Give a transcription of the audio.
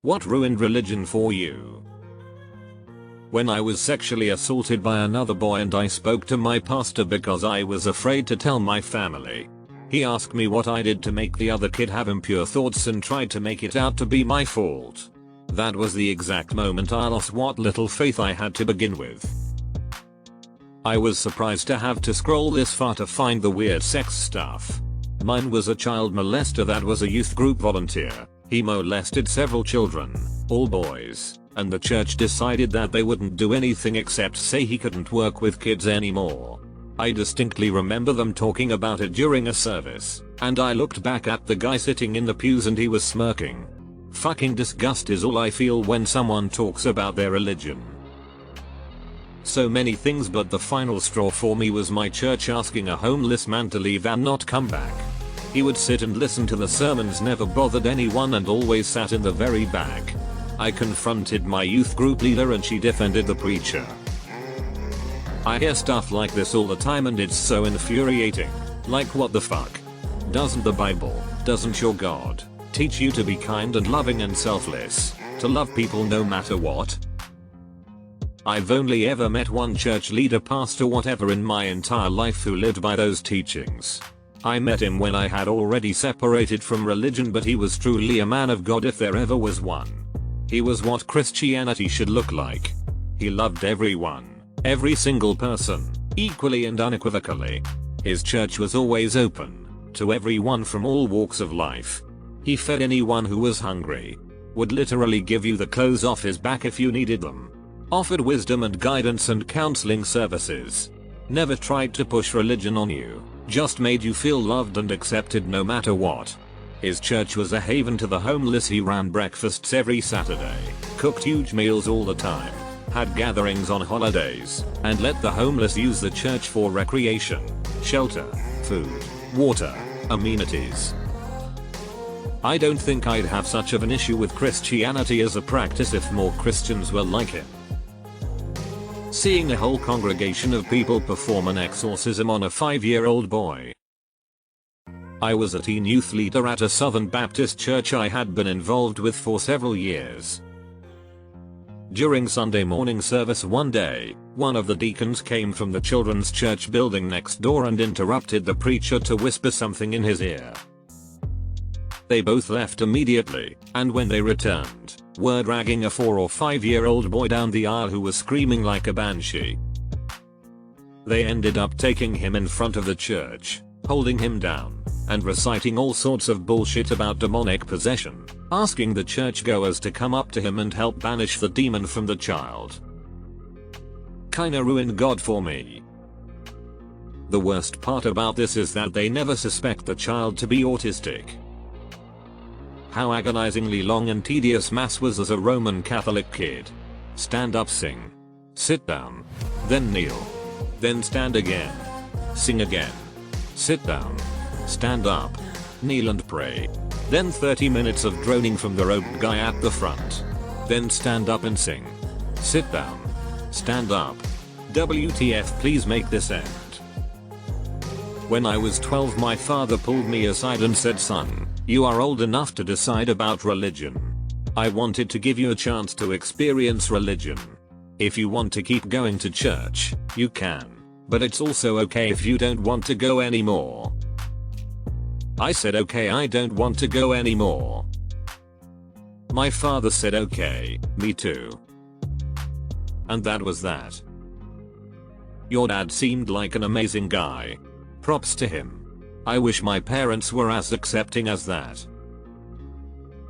What ruined religion for you? When I was sexually assaulted by another boy and I spoke to my pastor because I was afraid to tell my family. He asked me what I did to make the other kid have impure thoughts and tried to make it out to be my fault. That was the exact moment I lost what little faith I had to begin with. I was surprised to have to scroll this far to find the weird sex stuff. Mine was a child molester that was a youth group volunteer. He molested several children, all boys, and the church decided that they wouldn't do anything except say he couldn't work with kids anymore. I distinctly remember them talking about it during a service, and I looked back at the guy sitting in the pews and he was smirking. Fucking disgust is all I feel when someone talks about their religion. So many things, but the final straw for me was my church asking a homeless man to leave and not come back. He would sit and listen to the sermons, never bothered anyone, and always sat in the very back. I confronted my youth group leader and she defended the preacher. I hear stuff like this all the time and it's so infuriating. Like, what the fuck? Doesn't the Bible, doesn't your God, teach you to be kind and loving and selfless, to love people no matter what? I've only ever met one church leader, pastor, whatever in my entire life who lived by those teachings. I met him when I had already separated from religion, but he was truly a man of God if there ever was one. He was what Christianity should look like. He loved everyone, every single person, equally and unequivocally. His church was always open to everyone from all walks of life. He fed anyone who was hungry, would literally give you the clothes off his back if you needed them, offered wisdom and guidance and counseling services, never tried to push religion on you, just made you feel loved and accepted no matter what. His church was a haven to the homeless. He ran breakfasts every Saturday, cooked huge meals all the time, had gatherings on holidays, and let the homeless use the church for recreation, shelter, food, water, amenities. I don't think I'd have such of an issue with Christianity as a practice if more Christians were like him. Seeing a whole congregation of people perform an exorcism on a 5-year-old boy. I was a teen youth leader at a Southern Baptist church I had been involved with for several years. During Sunday morning service one day, one of the deacons came from the children's church building next door and interrupted the preacher to whisper something in his ear. They both left immediately, and when they returned, were dragging a 4 or 5-year-old boy down the aisle who was screaming like a banshee. They ended up taking him in front of the church, holding him down, and reciting all sorts of bullshit about demonic possession, asking the churchgoers to come up to him and help banish the demon from the child. Kinda ruined God for me. The worst part about this is that they never suspect the child to be autistic. How agonizingly long and tedious mass was as a Roman Catholic kid. Stand up, sing. Sit down. Then kneel. Then stand again. Sing again. Sit down. Stand up. Kneel and pray. Then 30 minutes of droning from the robed guy at the front. Then stand up and sing. Sit down. Stand up. WTF, please make this end. When I was 12, my father pulled me aside and said, "Son, you are old enough to decide about religion. I wanted to give you a chance to experience religion. If you want to keep going to church, you can. But it's also okay if you don't want to go anymore." I said, "Okay, I don't want to go anymore." My father said, "Okay, me too." And that was that. Your dad seemed like an amazing guy. Props to him. I wish my parents were as accepting as that.